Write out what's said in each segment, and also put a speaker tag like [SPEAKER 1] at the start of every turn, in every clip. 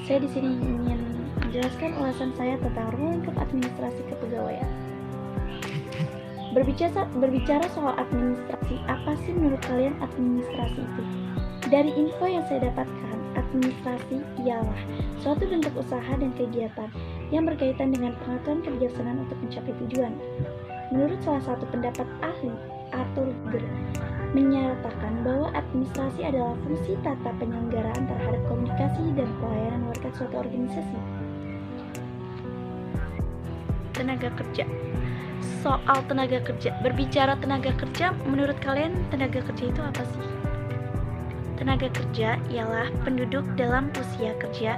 [SPEAKER 1] Saya di sini ingin menjelaskan ulasan saya tentang ruang lingkup administrasi kepegawaian. Berbicara soal administrasi, apa sih menurut kalian administrasi itu? Dari info yang saya dapatkan, administrasi ialah suatu bentuk usaha dan kegiatan yang berkaitan dengan pengaturan kebijaksanaan untuk mencapai tujuan. Menurut salah satu pendapat ahli, Arthur Ger, menyatakan bahwa administrasi adalah fungsi tata penyelenggaraan terhadap komunikasi dan pelayanan warga suatu organisasi. Tenaga kerja. Soal tenaga kerja. Berbicara tenaga kerja, menurut kalian tenaga kerja itu apa sih? Tenaga kerja ialah penduduk dalam usia kerja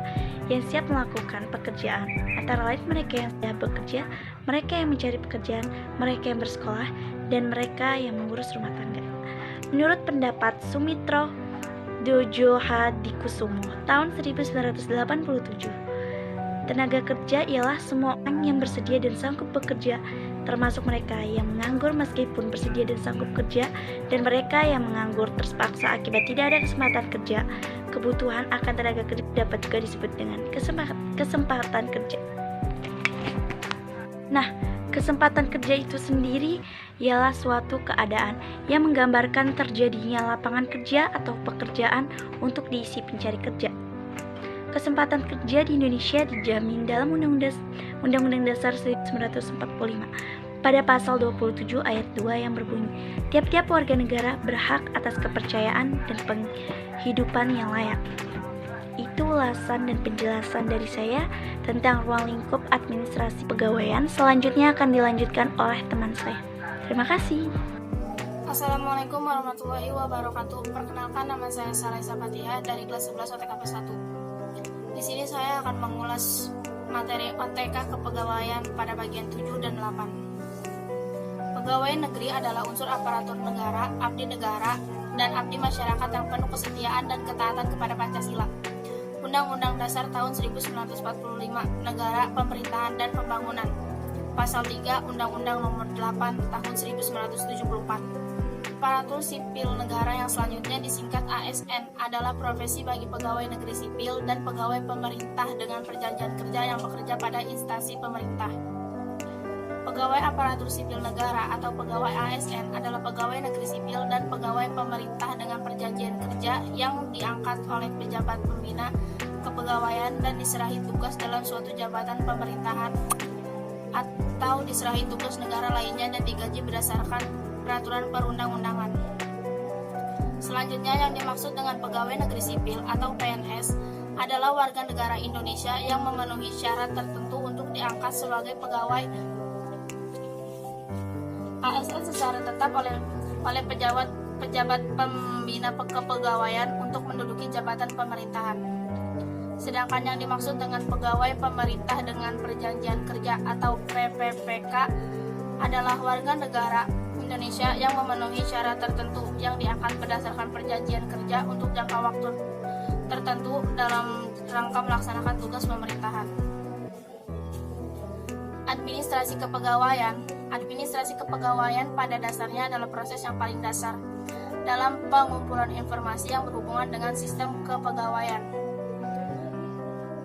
[SPEAKER 1] yang siap melakukan pekerjaan, antara lain mereka yang sudah bekerja, mereka yang mencari pekerjaan, mereka yang bersekolah, dan mereka yang mengurus rumah tangga. Menurut pendapat Sumitro Djosodikusumo tahun 1987, tenaga kerja ialah semua orang yang bersedia dan sanggup bekerja, termasuk mereka yang menganggur meskipun bersedia dan sanggup kerja, dan mereka yang menganggur terpaksa akibat tidak ada kesempatan kerja. Kebutuhan akan tenaga kerja dapat juga disebut dengan kesempatan kerja. Nah, kesempatan kerja itu sendiri ialah suatu keadaan yang menggambarkan terjadinya lapangan kerja atau pekerjaan untuk diisi pencari kerja. Kesempatan kerja di Indonesia dijamin dalam Undang-Undang Dasar 1945 pada pasal 27 ayat 2 yang berbunyi, tiap-tiap warga negara berhak atas kepercayaan dan penghidupan yang layak. Itu ulasan dan penjelasan dari saya tentang ruang lingkup administrasi pegawaian. Selanjutnya akan dilanjutkan oleh teman saya. Terima kasih.
[SPEAKER 2] Assalamualaikum warahmatullahi wabarakatuh. Perkenalkan, nama saya Salaisa Fatihah dari kelas 11 OTKP 1. Di sini saya akan mengulas materi OTK kepegawaian pada bagian 7 dan 8. Pegawai negeri adalah unsur aparatur negara, abdi negara, dan abdi masyarakat yang penuh kesetiaan dan ketaatan kepada Pancasila. Undang-Undang Dasar tahun 1945, Negara, Pemerintahan, dan Pembangunan. Pasal 3 Undang-Undang Nomor 8 tahun 1974. Aparatur sipil negara yang selanjutnya disingkat ASN adalah profesi bagi pegawai negeri sipil dan pegawai pemerintah dengan perjanjian kerja yang bekerja pada instansi pemerintah. Pegawai aparatur sipil negara atau pegawai ASN adalah pegawai negeri sipil dan pegawai pemerintah dengan perjanjian kerja yang diangkat oleh pejabat pembina kepegawaian dan diserahi tugas dalam suatu jabatan pemerintahan atau diserahi tugas negara lainnya dan digaji berdasarkan peraturan perundang-undangan. Selanjutnya, yang dimaksud dengan pegawai negeri sipil atau PNS adalah warga negara Indonesia yang memenuhi syarat tertentu untuk diangkat sebagai pegawai ASN secara tetap oleh pejabat pembina kepegawaian untuk menduduki jabatan pemerintahan. Sedangkan yang dimaksud dengan pegawai pemerintah dengan perjanjian kerja atau PPPK adalah warga negara Indonesia yang memenuhi syarat tertentu yang diangkat berdasarkan perjanjian kerja untuk jangka waktu tertentu dalam rangka melaksanakan tugas pemerintahan. Administrasi kepegawaian pada dasarnya adalah proses yang paling dasar dalam pengumpulan informasi yang berhubungan dengan sistem kepegawaian.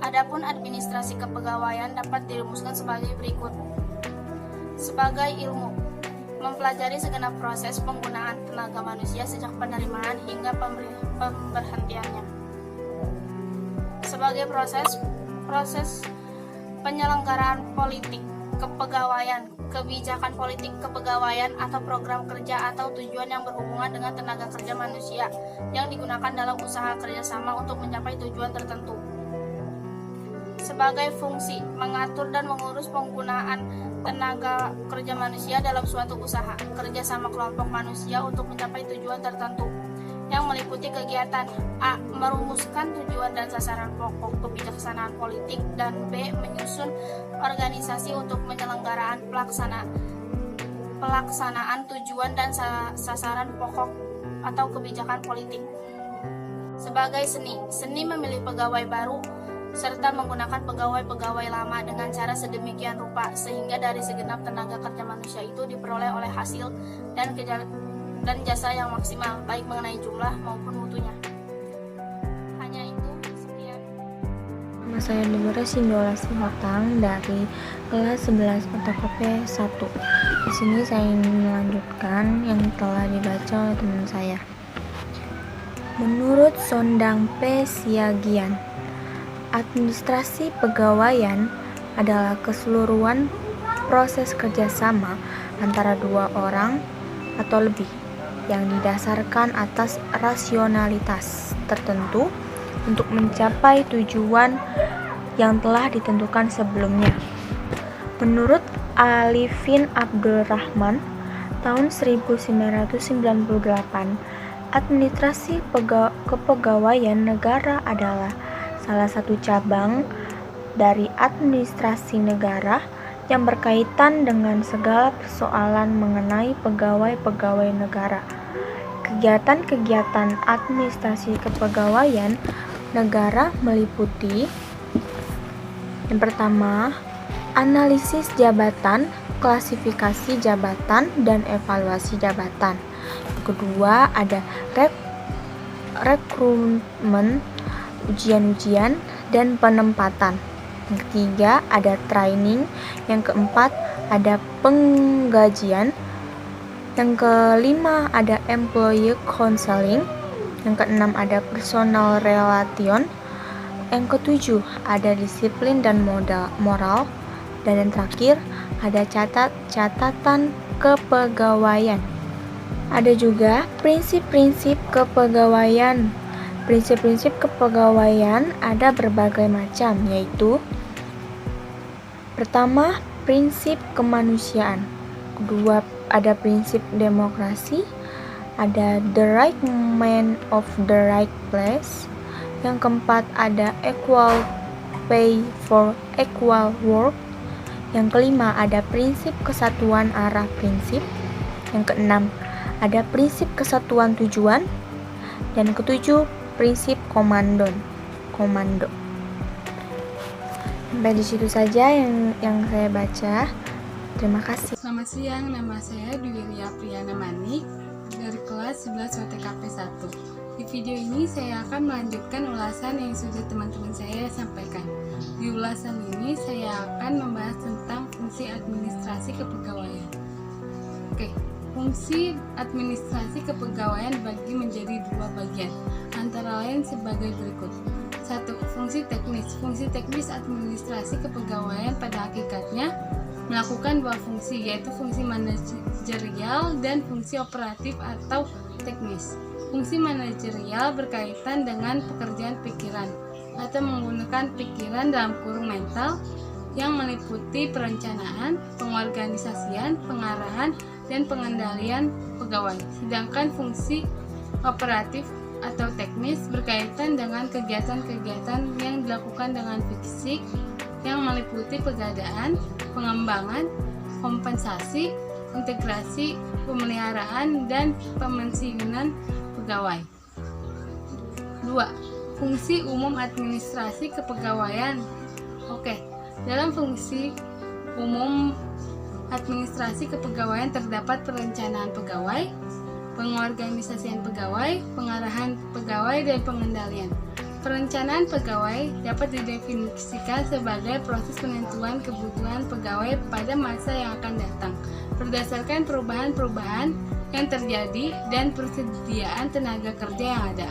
[SPEAKER 2] Adapun administrasi kepegawaian dapat dirumuskan sebagai berikut. Sebagai ilmu, mempelajari segenap proses penggunaan tenaga manusia sejak penerimaan hingga pemberhentiannya. Sebagai proses penyelenggaraan politik kepegawaian, kebijakan politik kepegawaian atau program kerja atau tujuan yang berhubungan dengan tenaga kerja manusia yang digunakan dalam usaha kerjasama untuk mencapai tujuan tertentu. Sebagai fungsi mengatur dan mengurus penggunaan tenaga kerja manusia dalam suatu usaha kerjasama kelompok manusia untuk mencapai tujuan tertentu yang meliputi kegiatan A. Merumuskan tujuan dan sasaran pokok kebijaksanaan politik, dan B. Menyusun organisasi untuk penyelenggaraan pelaksanaan tujuan dan sasaran pokok atau kebijakan politik. Sebagai seni memilih pegawai baru serta menggunakan pegawai-pegawai lama dengan cara sedemikian rupa sehingga dari segenap tenaga kerja manusia itu diperoleh oleh hasil dan jasa yang maksimal, baik mengenai jumlah maupun mutunya. Hanya itu, sekian.
[SPEAKER 1] Nama saya Deborah Sindola Sihotan dari kelas 11 OTKP 1. Di sini saya ingin melanjutkan yang telah dibaca oleh teman saya. Menurut Sondang P. Siagian, administrasi pegawaian adalah keseluruhan proses kerjasama antara dua orang atau lebih yang didasarkan atas rasionalitas tertentu untuk mencapai tujuan yang telah ditentukan sebelumnya. Menurut Alifin Abdul Rahman, tahun 1998, administrasi kepegawaian negara adalah salah satu cabang dari administrasi negara yang berkaitan dengan segala persoalan mengenai pegawai-pegawai negara. Kegiatan-kegiatan administrasi kepegawaian negara meliputi yang pertama, analisis jabatan, klasifikasi jabatan, dan evaluasi jabatan. Yang kedua, ada rekrutmen, ujian-ujian, dan penempatan. Yang ketiga, ada training. Yang keempat, ada penggajian. Yang kelima, ada employee counseling. Yang keenam, ada personal relation. Yang ketujuh, ada disiplin dan moral. Dan yang terakhir, ada catatan kepegawaian. Ada juga prinsip-prinsip kepegawaian. Prinsip-prinsip kepegawaian ada berbagai macam, yaitu pertama, prinsip kemanusiaan. Kedua, ada prinsip demokrasi. Ada the right man of the right place. Yang keempat, ada equal pay for equal work. Yang kelima, ada prinsip kesatuan arah prinsip. Yang keenam, ada prinsip kesatuan tujuan. Dan ketujuh, prinsip komando. Sampai di situ saja yang saya baca. Terima kasih.
[SPEAKER 3] Selamat siang, nama saya Dwi Ria Priyana Manik dari kelas 11 OTKP 1. Di video ini saya akan melanjutkan ulasan yang sudah teman-teman saya sampaikan. Di ulasan ini saya akan membahas tentang fungsi administrasi kepegawaian. Oke, fungsi administrasi kepegawaian dibagi menjadi dua bagian, antara lain sebagai berikut. 1. Fungsi teknis. Fungsi teknis administrasi kepegawaian pada hakikatnya melakukan dua fungsi, yaitu fungsi manajerial dan fungsi operatif atau teknis. Fungsi manajerial berkaitan dengan pekerjaan pikiran atau menggunakan pikiran dalam kurung mental yang meliputi perencanaan, pengorganisasian, pengarahan, dan pengendalian pegawai. Sedangkan fungsi operatif atau teknis berkaitan dengan kegiatan-kegiatan yang dilakukan dengan fisik yang meliputi pengadaan, pengembangan, kompensasi, integrasi, pemeliharaan, dan pemensiunan pegawai. 2. Fungsi umum administrasi kepegawaian. Dalam fungsi umum administrasi kepegawaian terdapat perencanaan pegawai, pengorganisasian pegawai, pengarahan pegawai, dan pengendalian. Perencanaan pegawai dapat didefinisikan sebagai proses penentuan kebutuhan pegawai pada masa yang akan datang berdasarkan perubahan-perubahan yang terjadi dan persediaan tenaga kerja yang ada.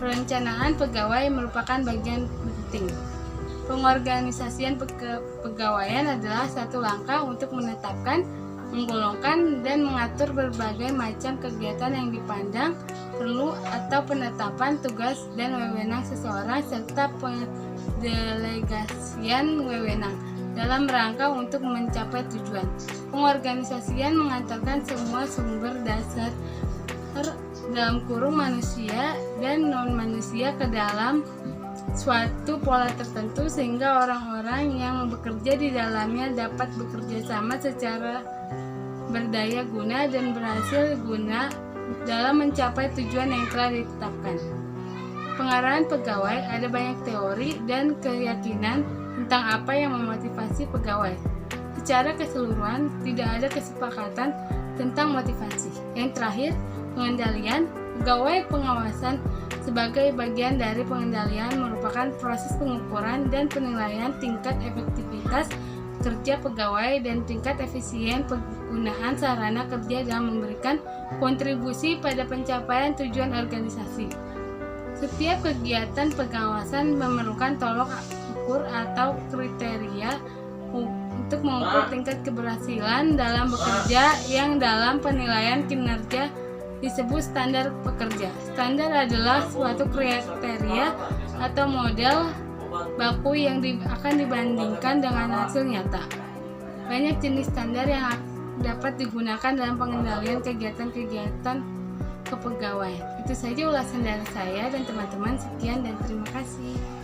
[SPEAKER 3] Perencanaan pegawai merupakan bagian penting. Pengorganisasian kepegawaian adalah satu langkah untuk menetapkan, menggolongkan, dan mengatur berbagai macam kegiatan yang dipandang perlu atau penetapan tugas dan wewenang seseorang serta pendelegasian wewenang dalam rangka untuk mencapai tujuan. Pengorganisasian mengantarkan semua sumber dasar dalam kurung manusia dan non-manusia ke dalam suatu pola tertentu sehingga orang-orang yang bekerja di dalamnya dapat bekerja sama secara berdaya guna dan berhasil guna dalam mencapai tujuan yang telah ditetapkan. Pengarahan pegawai, ada banyak teori dan keyakinan tentang apa yang memotivasi pegawai. Secara keseluruhan, tidak ada kesepakatan tentang motivasi. Yang terakhir, pengendalian, pegawai pengawasan sebagai bagian dari pengendalian merupakan proses pengukuran dan penilaian tingkat efektivitas kerja pegawai dan tingkat efisien penggunaan sarana kerja dalam memberikan kontribusi pada pencapaian tujuan organisasi. Setiap kegiatan pengawasan memerlukan tolok ukur atau kriteria untuk mengukur tingkat keberhasilan dalam bekerja yang dalam penilaian kinerja disebut standar pekerja. Standar adalah suatu kriteria atau model baku yang akan dibandingkan dengan hasil nyata. Banyak jenis standar yang dapat digunakan dalam pengendalian kegiatan-kegiatan kepegawaian. Itu saja ulasan dari saya dan teman-teman. Sekian dan terima kasih.